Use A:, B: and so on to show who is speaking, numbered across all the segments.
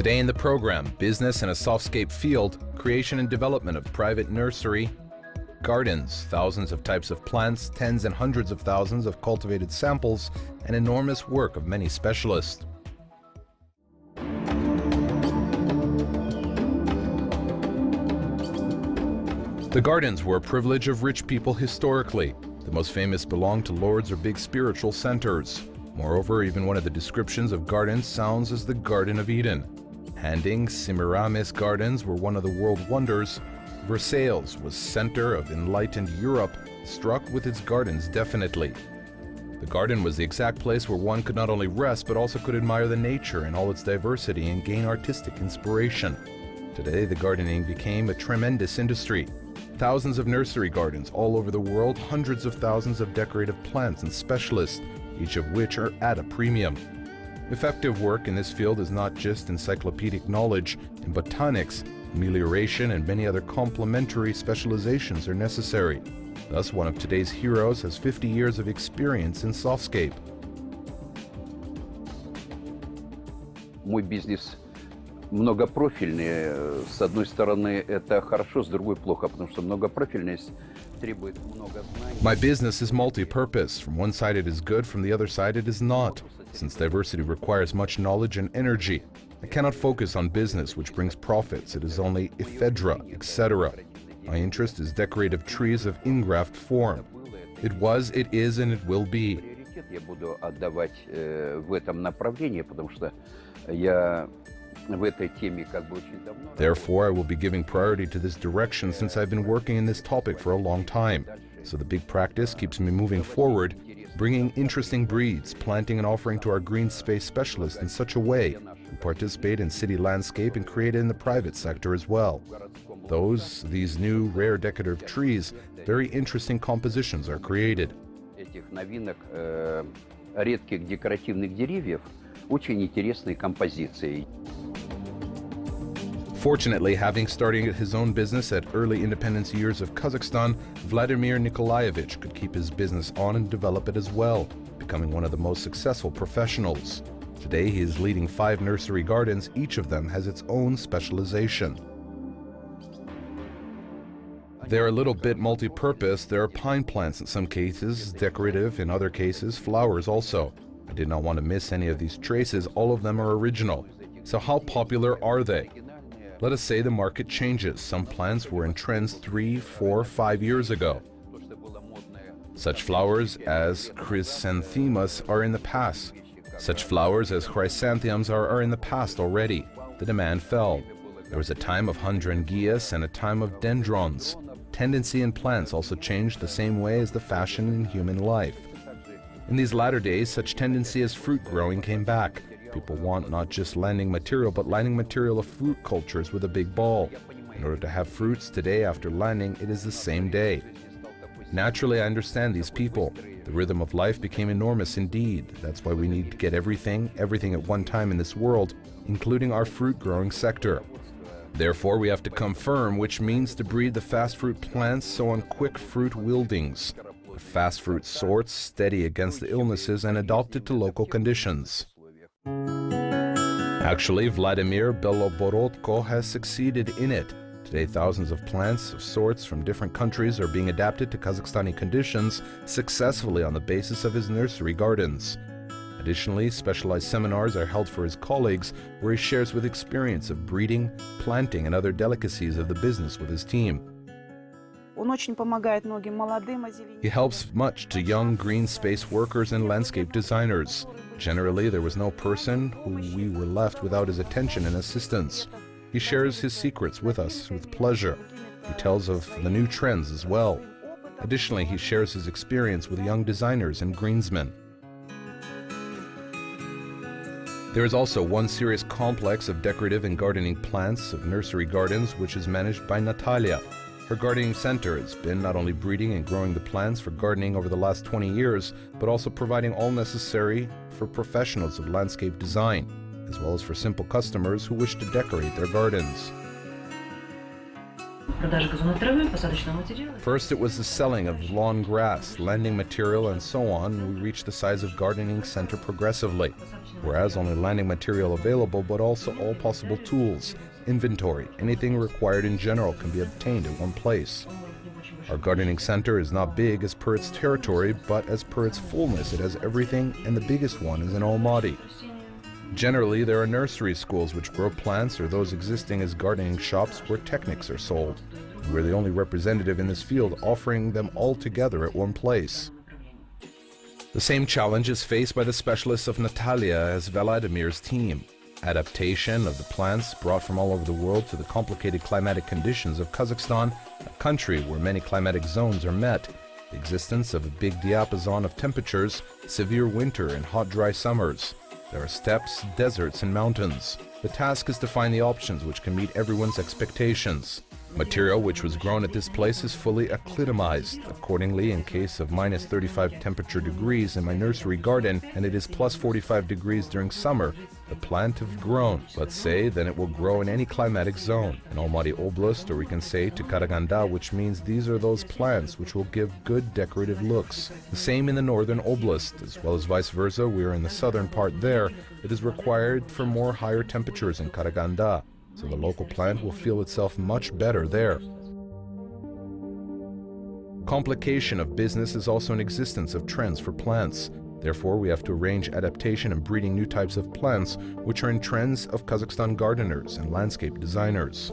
A: Today in the program, business in a softscape field, creation and development of private nursery, gardens, thousands of types of plants, tens and hundreds of thousands of cultivated samples, and enormous work of many specialists. The gardens were a privilege of rich people historically. The most famous belonged to lords or big spiritual centers. Moreover, even one of the descriptions of gardens sounds as the Garden of Eden. Handing, Semiramis gardens were one of the world wonders. Versailles was center of enlightened Europe, struck with its gardens definitely. The garden was the exact place where one could not only rest but also could admire the nature in all its diversity and gain artistic inspiration. Today, the gardening became a tremendous industry. Thousands of nursery gardens all over the world, hundreds of thousands of decorative plants and specialists, each of which are at a premium. Effective work in this field is not just encyclopedic knowledge. In botanics, amelioration and many other complementary specializations are necessary. Thus, one of today's heroes has 50 years of experience in softscape.
B: Мой бизнес многопрофильный. С одной стороны, это хорошо, с другой плохо, потому что многопрофильность требует много знаний.
A: My business is multi-purpose. From one side it is good, from the other side it is not. Since diversity requires much knowledge and energy, I cannot focus on business which brings profits. It is only ephedra, etc. My interest is decorative trees of ingraft form. It was, it is, and it will be.
B: Я буду отдавать в этом направлении, потому что я в этой теме как бы очень давно.
A: Therefore, I will be giving priority to this direction since I've been working in this topic for a long time. So the big practice keeps me moving forward, bringing interesting breeds, planting and offering to our green space specialists in such a way who participate in city landscape and create it in the private sector as well. These new rare decorative trees, very interesting compositions are created.
B: Этих новинок редких декоративных деревьев очень интересные композиции.
A: Fortunately, having started his own business at early independence years of Kazakhstan, Vladimir Nikolaevich could keep his business on and develop it as well, becoming one of the most successful professionals. Today, he is leading 5 nursery gardens. Each of them has its own specialization. They're a little bit multi-purpose. There are pine plants in some cases, decorative in other cases, flowers also. I did not want to miss any of these traces. All of them are original. So how popular are they? Let us say the market changes. Some plants were in trends 3, 4, 5 years ago. Such flowers as chrysanthemums are in the past. Such flowers as chrysanthemums are in the past already. The demand fell. There was a time of hydrangeas and a time of dendrons. Tendency in plants also changed the same way as the fashion in human life. In these latter days, such tendency as fruit growing came back. People want not just landing material, but landing material of fruit cultures with a big ball. In order to have fruits today after landing, it is the same day. Naturally, I understand these people. The rhythm of life became enormous indeed. That's why we need to get everything at one time in this world, including our fruit-growing sector. Therefore, we have to come firm, which means to breed the fast fruit plants so on quick fruit wieldings. Fast fruit sorts, steady against the illnesses and adapted to local conditions. Actually, Vladimir Beloborodko has succeeded in it. Today, thousands of plants of sorts from different countries are being adapted to Kazakhstani conditions successfully on the basis of his nursery gardens. Additionally, specialized seminars are held for his colleagues where he shares with experience of breeding, planting, and other delicacies of the business with his team. He helps much to young green space workers and landscape designers. Generally, there was no person who we were left without his attention and assistance. He shares his secrets with us with pleasure. He tells of the new trends as well. Additionally, he shares his experience with young designers and greensmen. There is also one serious complex of decorative and gardening plants of nursery gardens which is managed by Natalia. Her gardening center has been not only breeding and growing the plants for gardening over the last 20 years, but also providing all necessary for professionals of landscape design, as well as for simple customers who wish to decorate their gardens. First, it was the selling of lawn grass, landing material, and so on. We reached the size of gardening center progressively, whereas only landing material available, but also all possible tools, inventory, anything required in general can be obtained in one place. Our gardening center is not big as per its territory, but as per its fullness it has everything, and the biggest one is in Almaty. Generally, there are nursery schools which grow plants or those existing as gardening shops where techniques are sold. We're the only representative in this field offering them all together at one place. The same challenge is faced by the specialists of Natalia as Vladimir's team. Adaptation of the plants brought from all over the world to the complicated climatic conditions of Kazakhstan, a country where many climatic zones are met, the existence of a big diapason of temperatures, severe winter and hot dry summers. There are steppes, deserts and mountains. The task is to find the options which can meet everyone's expectations. Material which was grown at this place is fully acclimatized. Accordingly, in case of -35 temperature degrees in my nursery garden and it is +45 degrees during summer, the plant have grown. Let's say then it will grow in any climatic zone. In Almaty Oblast, or we can say to Karaganda, which means these are those plants which will give good decorative looks. The same in the northern Oblast, as well as vice versa. We are in the southern part there. It is required for more higher temperatures in Karaganda. So the local plant will feel itself much better there. Complication of business is also an existence of trends for plants. Therefore, we have to arrange adaptation and breeding new types of plants, which are in trends of Kazakhstan gardeners and landscape designers.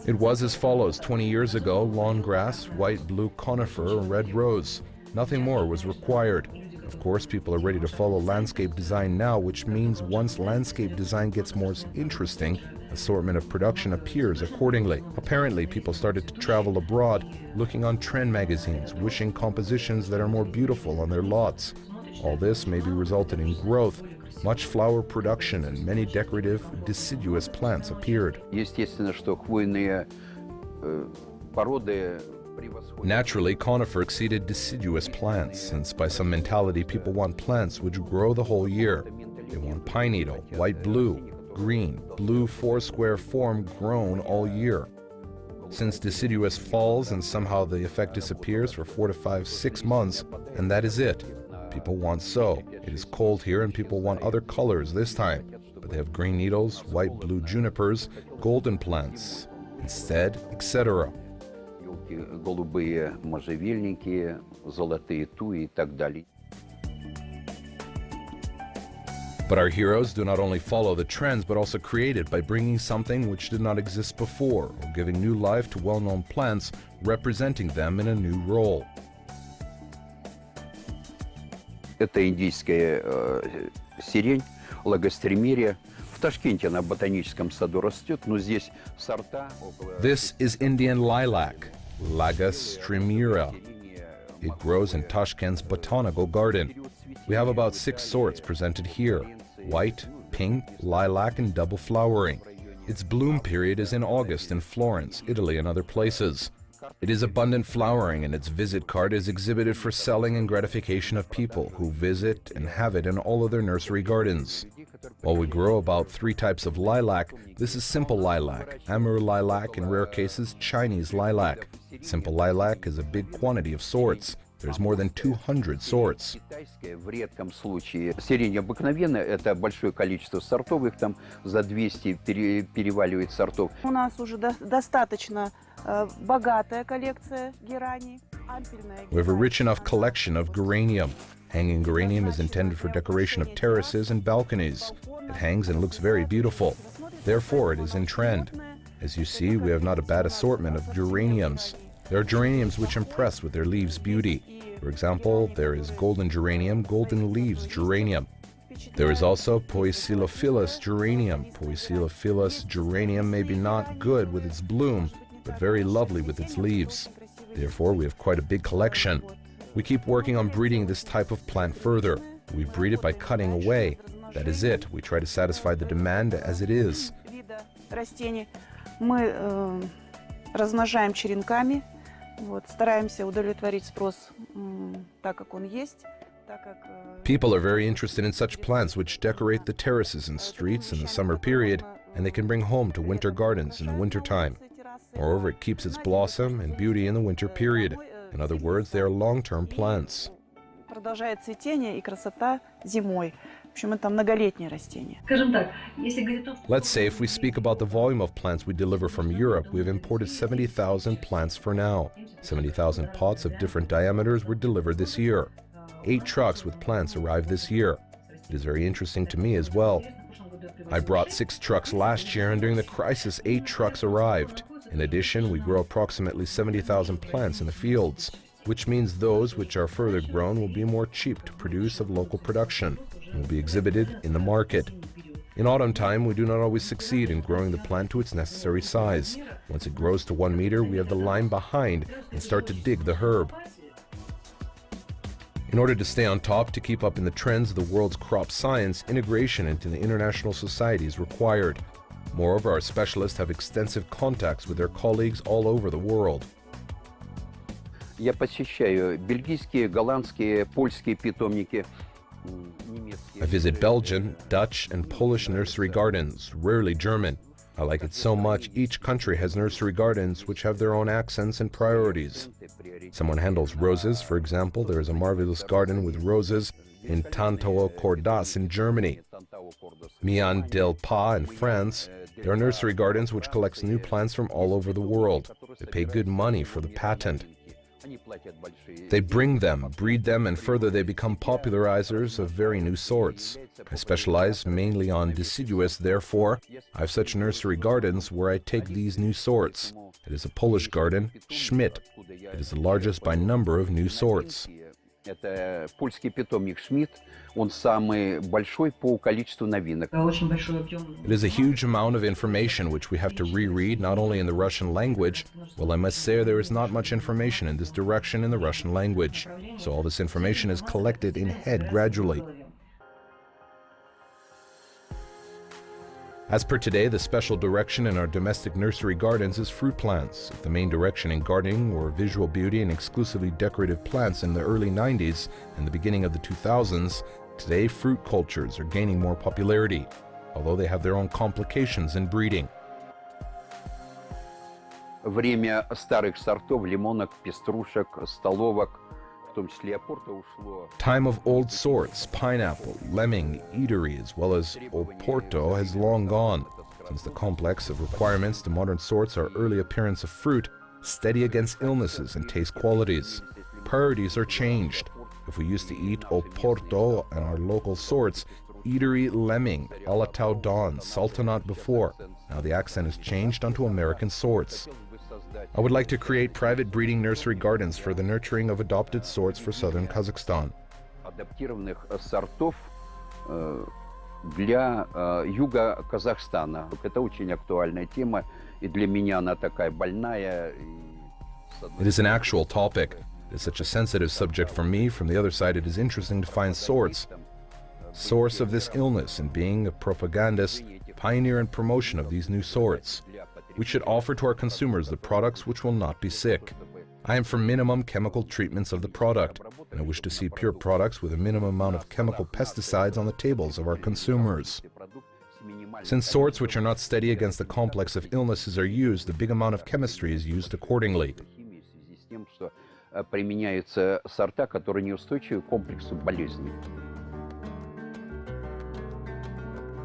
A: It was as follows 20 years ago: lawn grass, white, blue conifer, red rose. Nothing more was required. Of course, people are ready to follow landscape design now, which means once landscape design gets more interesting, assortment of production appears accordingly. Apparently, people started to travel abroad, looking on trend magazines, wishing compositions that are more beautiful on their lots. All this maybe resulted in growth, much flower production, and many decorative, deciduous plants appeared.
B: Естественно, что хвойные породы.
A: Naturally, conifer exceeded deciduous plants, since by some mentality people want plants which grow the whole year. They want pine needle, white blue, green, blue four-square form grown all year. Since deciduous falls and somehow the effect disappears for 4 to 5, 6 months, and that is it. People want so. It is cold here and people want other colors this time, but they have green needles, white blue junipers, golden plants instead, etc.
B: Голубые можжевельники, золотые туи и так далее.
A: But our heroes do not only follow the trends, but also create it by bringing something which did not exist before, or giving new life to well-known plants, representing them in a new role.
B: Это индийская сирень, лагостремерия. В Ташкенте на ботаническом саду растет, но здесь сорта около...
A: This is Indian lilac, Lagus stremira. It grows in Tashkent's botanical garden. We have about 6 sorts presented here: white, pink, lilac, and double flowering. Its bloom period is in August in Florence, Italy, and other places. It is abundant flowering, and its visit card is exhibited for selling and gratification of people who visit and have it in all of their nursery gardens. While we grow about 3 types of lilac, this is simple lilac, Amur lilac, in rare cases Chinese lilac. Simple lilac is a big quantity of sorts. There's more than 200 sorts.
B: В редком случае сирень обыкновенная, это большое количество сортов, их там за 200 переваливает сортов.
C: У нас уже достаточно богатая коллекция герани.
A: We have a rich enough collection of geranium. Hanging geranium is intended for decoration of terraces and balconies. It hangs and looks very beautiful. Therefore, it is in trend. As you see, we have not a bad assortment of geraniums. There are geraniums which impress with their leaves' beauty. For example, there is golden geranium, golden leaves geranium. There is also Poecilophilus geranium. Poecilophilus geranium may be not good with its bloom, but very lovely with its leaves. Therefore, we have quite a big collection. We keep working on breeding this type of plant further. We breed it by cutting away. That is it. We try to satisfy the demand as it is.
C: Мы размножаем черенками, стараемся удовлетворить спрос так, как он есть.
A: People are very interested in such plants which decorate the terraces and streets in the summer period. and they can bring home to winter gardens in the wintertime. Moreover, it keeps its blossom and beauty in the winter period. In other words, they are long-term plants.
C: Продолжает цветение и красота зимой. В общем, это многолетние растения.
A: Let's say if we speak about the volume of plants we deliver from Europe, we have imported 70,000 plants for now. 70,000 pots of different diameters were delivered this year. 8 trucks with plants arrived this year. It is very interesting to me as well. I brought 6 trucks last year, and during the crisis, 8 trucks arrived. In addition, we grow approximately 70,000 plants in the fields, which means those which are further grown will be more cheap to produce of local production and will be exhibited in the market. In autumn time, we do not always succeed in growing the plant to its necessary size. Once it grows to 1 meter, we have the line behind and start to dig the herb. In order to stay on top, to keep up in the trends of the world's crop science, integration into the international society is required. Moreover, our specialists have extensive contacts with their colleagues all over the world.
B: Я посещаю бельгийские, голландские, польские питомники.
A: I visit Belgian, Dutch, and Polish nursery gardens, rarely German. I like it so much. Each country has nursery gardens which have their own accents and priorities. Someone handles roses, for example. There is a marvelous garden with roses in Tantau-Cordas in Germany. Mian del Pa in France. There are nursery gardens which collects new plants from all over the world. They pay good money for the patent. They bring them, breed them, and further they become popularizers of very new sorts. I specialize mainly on deciduous, therefore I have such nursery gardens where I take these new sorts. It is a Polish garden, Schmidt. It is the largest by number of new sorts.
B: Это польский питомник Шмидт, он самый большой по количеству новинок.
A: It is a huge amount of information which we have to reread, not only in the Russian language. Well, I must say there is not much information in this direction in the Russian language. So all this information is collected in head gradually. As per today, the special direction in our domestic nursery gardens is fruit plants. If the main direction in gardening were visual beauty and exclusively decorative plants in the early 90s and the beginning of the 2000s, today fruit cultures are gaining more popularity, although they have their own complications in breeding.
B: Время старых сортов, лимонок, пеструшек, столовок,
A: Time of old sorts, pineapple, lemming, eatery, as well as Oporto has long gone, since the complex of requirements to modern sorts are early appearance of fruit, steady against illnesses and taste qualities. Priorities are changed. If we used to eat Oporto and our local sorts, eatery, lemming, Alatau Dawn, Sultanate before, now the accent is changed onto American sorts. I would like to create private breeding nursery gardens for the nurturing of adopted sorts for southern Kazakhstan.
B: Адаптированных сортов для юга Казахстана. Это очень актуальная тема, и для меня она такая больная.
A: It is an actual topic. It is such a sensitive subject for me. From the other side, it is interesting to find sorts. Source of this illness, and being a propagandist, pioneer and promotion of these new sorts. We should offer to our consumers the products which will not be sick. I am for minimum chemical treatments of the product, and I wish to see pure products with a minimum amount of chemical pesticides on the tables of our consumers. Since sorts which are not steady against the complex of illnesses are used, a big amount of chemistry is used accordingly.
B: Применяются сорта, которые неустойчивы к комплексу болезней.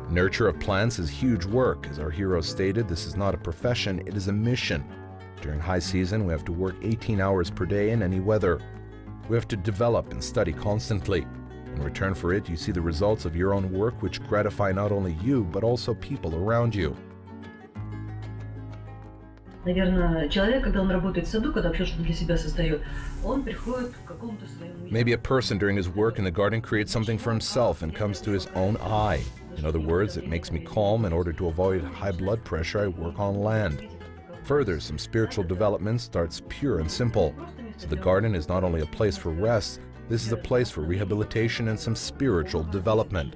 A: Nurture of plants is huge work. As our hero stated, this is not a profession, it is a mission. During high season, we have to work 18 hours per day in any weather. We have to develop and study constantly. In return for it, you see the results of your own work, which gratify not only you, but also people around you. Maybe a person during his work in the garden creates something for himself and comes to his own eye. In other words, it makes me calm. In order to avoid high blood pressure, I work on land. Further, some spiritual development starts pure and simple. So the garden is not only a place for rest, this is a place for rehabilitation and some spiritual development.